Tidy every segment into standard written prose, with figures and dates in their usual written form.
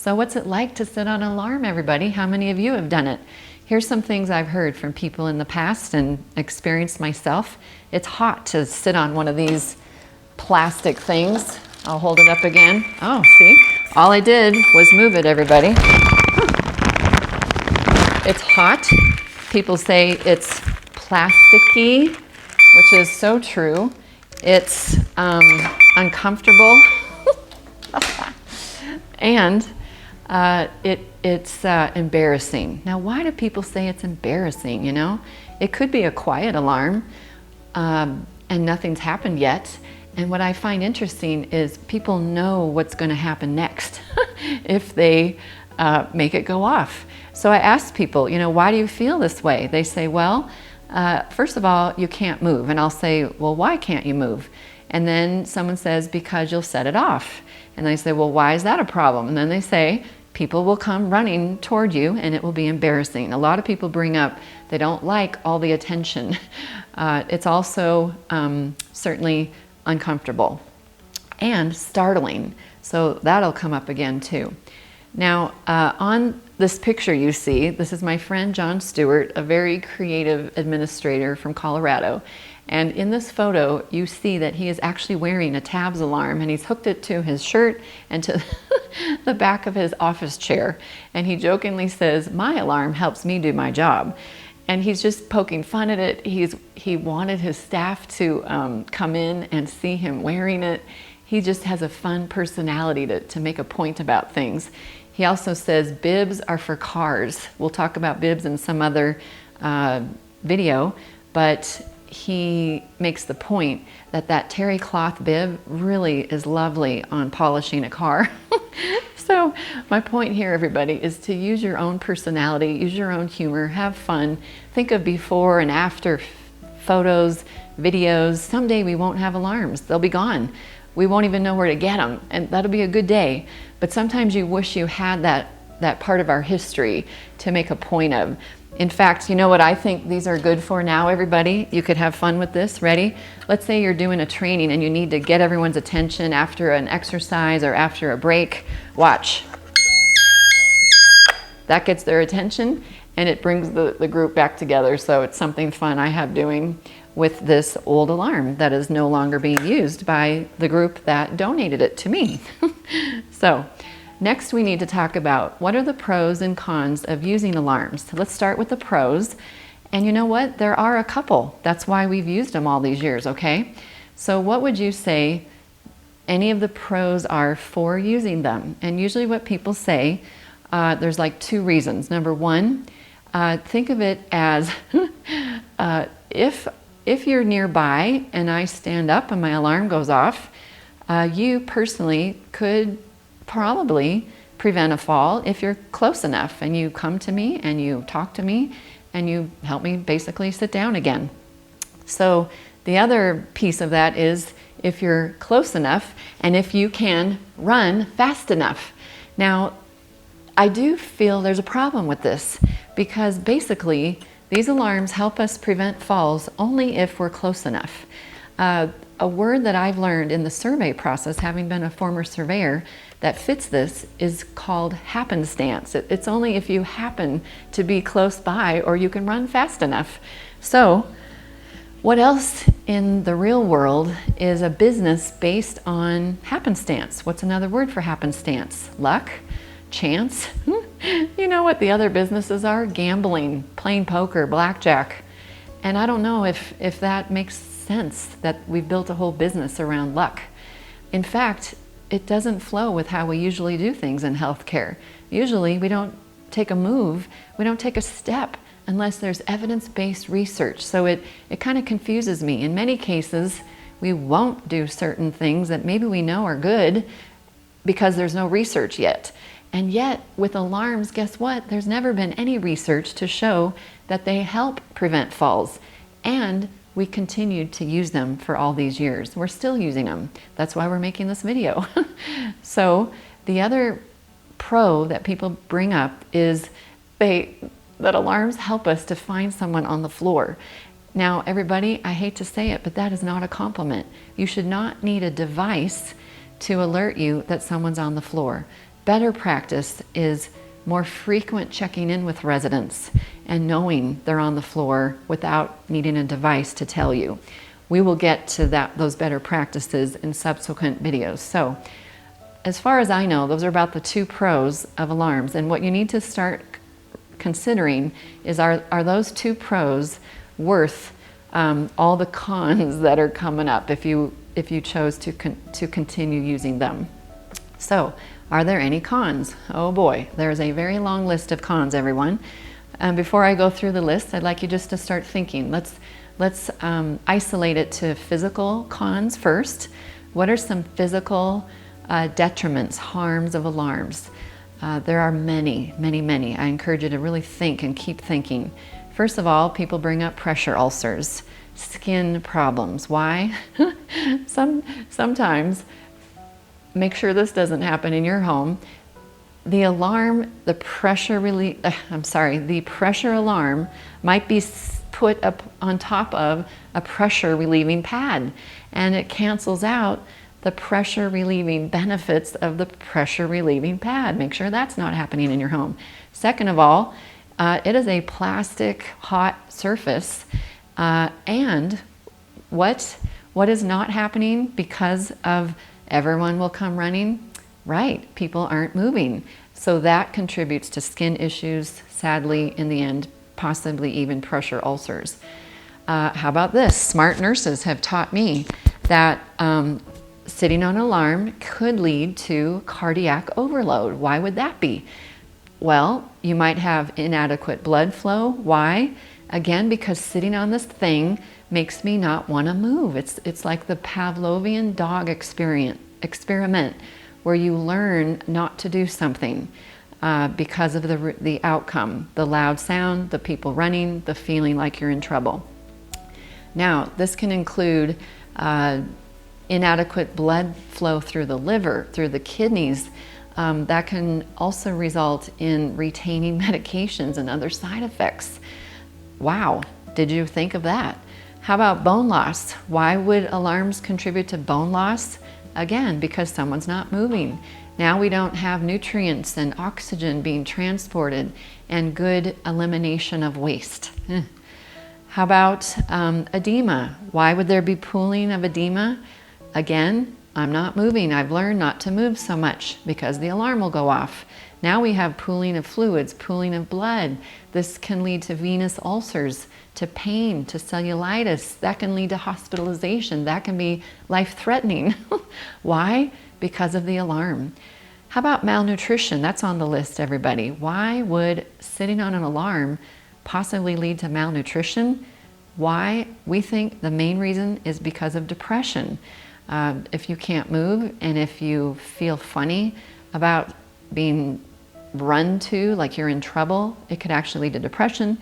So what's it like to sit on an alarm, everybody? How many of you have done it? Here's some things I've heard from people in the past and experienced myself. It's hot to sit on one of these plastic things. I'll hold it up again. Oh, see? All I did was move it, everybody. It's hot. People say it's plasticky, which is so true. It's uncomfortable. And it's embarrassing. Now, why do people say it's embarrassing, you know? It could be a quiet alarm and nothing's happened yet. And what I find interesting is people know what's going to happen next if they make it go off. So I asked people, you know, why do you feel this way? They say, well, first of all, you can't move. And I'll say, well, why can't you move? And then someone says, because you'll set it off. And I say, well, why is that a problem? And then they say, people will come running toward you and it will be embarrassing. A lot of people bring up they don't like all the attention. It's also certainly uncomfortable and startling. So that'll come up again too. Now, on this picture you see, this is my friend John Stewart, a very creative administrator from Colorado. And in this photo, you see that he is actually wearing a TABS alarm, and he's hooked it to his shirt and to the back of his office chair. And he jokingly says, my alarm helps me do my job. And he's just poking fun at it. He wanted his staff to come in and see him wearing it. He just has a fun personality to make a point about things. He also says bibs are for cars. We'll talk about bibs in some other video, but he makes the point that that terry cloth bib really is lovely on polishing a car. So my point here, everybody, is to use your own personality, use your own humor, have fun. Think of before and after photos, videos. Someday we won't have alarms. They'll be gone. We won't even know where to get them, and that'll be a good day. But sometimes you wish you had that part of our history to make a point of. In fact, you know what I think these are good for now, everybody? You could have fun with this. Ready? Let's say you're doing a training and you need to get everyone's attention after an exercise or after a break. Watch. That gets their attention and it brings the group back together. So it's something fun I have doing with this old alarm that is no longer being used by the group that donated it to me. So next we need to talk about what are the pros and cons of using alarms. So let's start with the pros. And you know what? There are a couple. That's why we've used them all these years, okay? So what would you say any of the pros are for using them? And usually what people say, there's like two reasons. Number one, think of it as if you're nearby and I stand up and my alarm goes off, you personally could probably prevent a fall if you're close enough and you come to me and you talk to me and you help me basically sit down again. So the other piece of that is if you're close enough and if you can run fast enough. Now, I do feel there's a problem with this because basically these alarms help us prevent falls only if we're close enough. A word that I've learned in the survey process, having been a former surveyor, that fits this is called happenstance. It's only if you happen to be close by or you can run fast enough. So what else in the real world is a business based on happenstance? What's another word for happenstance? Luck? Chance? You know what the other businesses are? Gambling, playing poker, blackjack. And I don't know if that makes sense that we've built a whole business around luck. In fact, it doesn't flow with how we usually do things in healthcare. Usually we don't take a move, we don't take a step unless there's evidence-based research. So it kind of confuses me. In many cases, we won't do certain things that maybe we know are good because there's no research yet. And yet with alarms, guess what? There's never been any research to show that they help prevent falls. And we continued to use them for all these years. We're still using them. That's why we're making this video. So the other pro that people bring up is that alarms help us to find someone on the floor. Now, everybody, I hate to say it, but that is not a compliment. You should not need a device to alert you that someone's on the floor. better practice is more frequent checking in with residents and knowing they're on the floor without needing a device to tell you. We will get to those better practices in subsequent videos. So, as far as I know, those are about the 2 pros of alarms. And what you need to start considering is, are those 2 pros worth all the cons that are coming up if you chose to continue using them? So, are there any cons? Oh boy, there's a very long list of cons, everyone. Before I go through the list, I'd like you just to start thinking. Let's isolate it to physical cons first. What are some physical detriments, harms of alarms? There are many, many, many. I encourage you to really think and keep thinking. First of all, people bring up pressure ulcers, skin problems. Why? Sometimes, make sure this doesn't happen in your home. The alarm, the pressure alarm might be put up on top of a pressure relieving pad, and it cancels out the pressure relieving benefits of the pressure relieving pad. Make sure that's not happening in your home. Second of all, it is a plastic hot surface, and what is not happening because of everyone will come running? Right, people aren't moving. So that contributes to skin issues, sadly, in the end, possibly even pressure ulcers. How about this? Smart nurses have taught me that sitting on an alarm could lead to cardiac overload. Why would that be? Well, you might have inadequate blood flow. Why? Again, because sitting on this thing makes me not want to move. It's like the Pavlovian dog experiment where you learn not to do something because of the outcome, the loud sound, the people running, the feeling like you're in trouble. Now, this can include inadequate blood flow through the liver, through the kidneys. That can also result in retaining medications and other side effects. Wow, did you think of that? How about bone loss? Why would alarms contribute to bone loss? Again, because someone's not moving. Now we don't have nutrients and oxygen being transported and good elimination of waste. How about edema? Why would there be pooling of edema? Again, I'm not moving. I've learned not to move so much because the alarm will go off. Now we have pooling of fluids, pooling of blood. This can lead to venous ulcers, to pain, to cellulitis. That can lead to hospitalization. That can be life-threatening. Why? Because of the alarm. How about malnutrition? That's on the list, everybody. Why would sitting on an alarm possibly lead to malnutrition? Why? We think the main reason is because of depression. If you can't move and if you feel funny about being run to, like you're in trouble, it could actually lead to depression,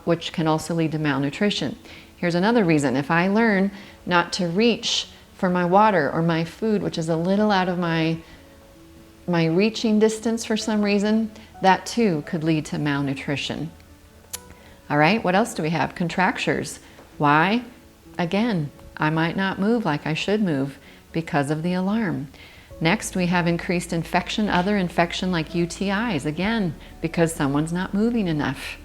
which can also lead to malnutrition. Here's another reason. If I learn not to reach for my water or my food, which is a little out of my reaching distance for some reason, that too could lead to malnutrition. All right, what else do we have? Contractures. Why? Again, I might not move like I should move because of the alarm. Next, we have increased infection, other infection like UTIs, again, because someone's not moving enough.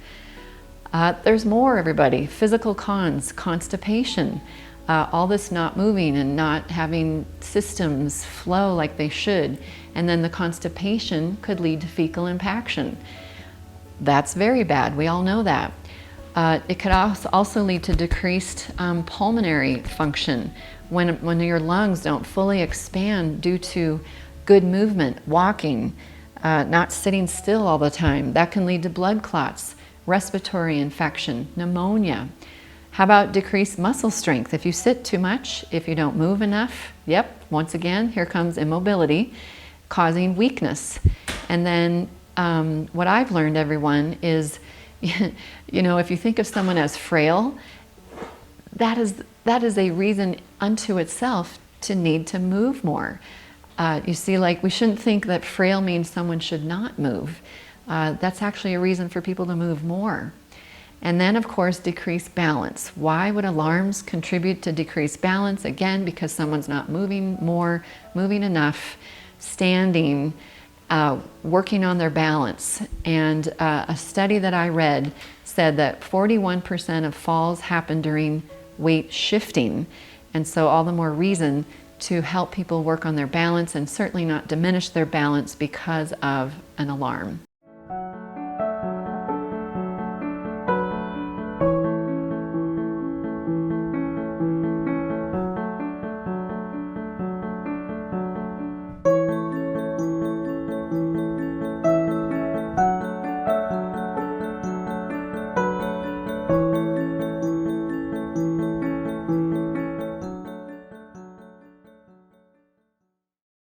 There's more, everybody. Physical cons, constipation, all this not moving and not having systems flow like they should. And then the constipation could lead to fecal impaction. That's very bad. We all know that. It could also lead to decreased pulmonary function when your lungs don't fully expand due to good movement, walking, not sitting still all the time. That can lead to blood clots, respiratory infection, pneumonia. How about decreased muscle strength? If you sit too much, if you don't move enough, yep, once again, here comes immobility, causing weakness. And then what I've learned, everyone, is if you think of someone as frail, that is a reason unto itself to need to move more. You see, like, we shouldn't think that frail means someone should not move. That's actually a reason for people to move more. And then, of course, decreased balance. Why would alarms contribute to decreased balance? Again, because someone's not moving more, moving enough, standing. working on their balance. And a study that I read said that 41% of falls happen during weight shifting. And so all the more reason to help people work on their balance and certainly not diminish their balance because of an alarm.